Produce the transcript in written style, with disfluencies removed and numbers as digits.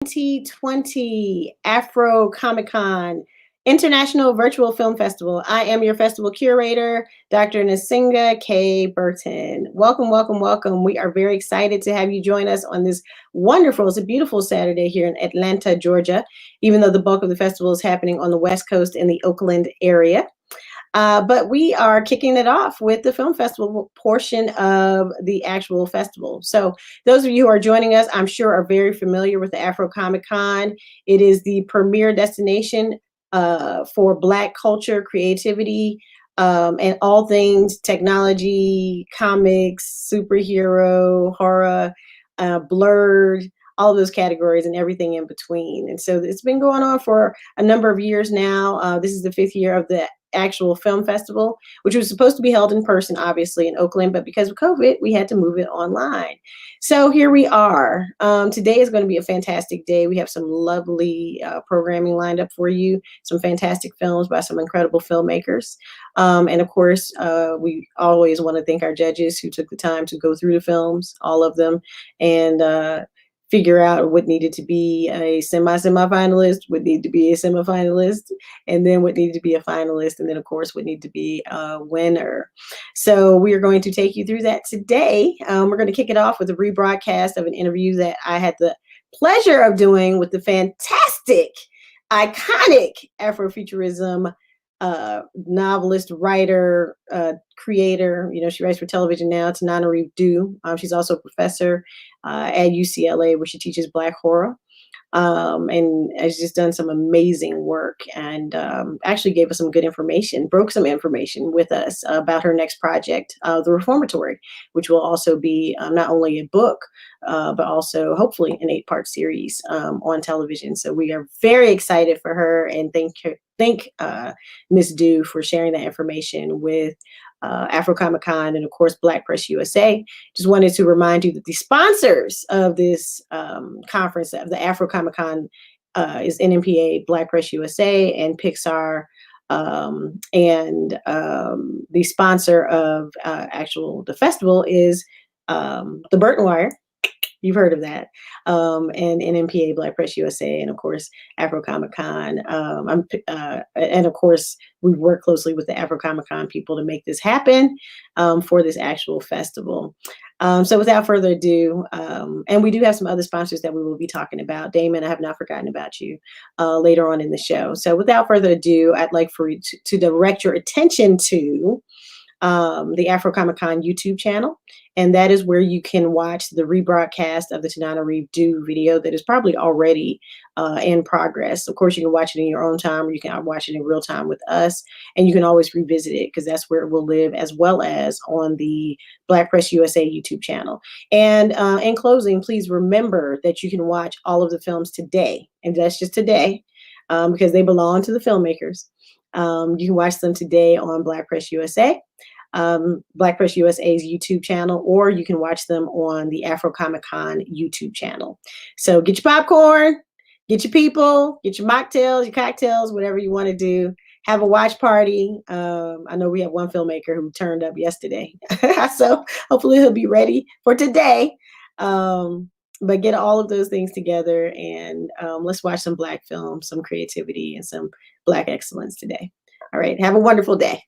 2020 AfroComicCon International Virtual Film Festival. I am your festival curator, Dr. Nasinga K. Burton. Welcome, welcome, welcome. We are very excited to have you join us on this wonderful, it's a beautiful Saturday here in Atlanta, Georgia, even though the bulk of the festival is happening on the West Coast in the Oakland area. But we are kicking it off with the film festival portion of the actual festival. So those of you who are joining us, I'm sure are very familiar with the AfroComicCon. It is the premier destination for Black culture, creativity, and all things technology, comics, superhero, horror, blurred, all of those categories and everything in between. And so it's been going on for a number of years now. This is the 5th year of the actual film festival, which was supposed to be held in person, obviously, in Oakland, but because of COVID, we had to move it online. So here we are. Today is going to be a fantastic day. We have some lovely programming lined up for you, some fantastic films by some incredible filmmakers. And of course, we always want to thank our judges who took the time to go through the films, all of them, and figure out what needed to be a semi-finalist, what needed to be a semifinalist, and then what needed to be a finalist, and then of course what needed to be a winner. So we are going to take you through that today. We're going to kick it off with a rebroadcast of an interview that I had the pleasure of doing with the fantastic, iconic Afrofuturism novelist, writer, creator. You know, she writes for television now, Tananarive. She's also a professor at UCLA, where she teaches Black horror, and has just done some amazing work, and actually gave us some good information, broke some information with us about her next project, The Reformatory, which will also be not only a book, but also hopefully an 8-part series on television. So we are very excited for her, and thank Ms. Du for sharing that information with AfroComicCon and of course Black Press USA. Just wanted to remind you that the sponsors of this conference, of the AfroComicCon, is NMPA, Black Press USA, and Pixar. And the sponsor of the festival is the Burton Wire. You've heard of that. And NMPA, Black Press USA, and of course, AfroComicCon. And of course, we work closely with the AfroComicCon people to make this happen for this actual festival. So without further ado, and we do have some other sponsors that we will be talking about. Damon, I have not forgotten about you later on in the show. So without further ado, I'd like for you to direct your attention to the AfroComicCon YouTube channel. And that is where you can watch the rebroadcast of the Tananarive video that is probably already in progress. Of course, you can watch it in your own time, or you can watch it in real time with us. And you can always revisit it because that's where it will live, as well as on the Black Press USA YouTube channel. And in closing, please remember that you can watch all of the films today. And that's just today, because they belong to the filmmakers. You can watch them today on Black Press USA. Black Press USA's YouTube channel, or you can watch them on the AfroComicCon YouTube channel. So get your popcorn, get your people, get your mocktails, your cocktails, whatever you want to do. Have a watch party. I know we have one filmmaker who turned up yesterday, so hopefully he'll be ready for today. But get all of those things together, and let's watch some Black films, some creativity, and some Black excellence today. All right, have a wonderful day.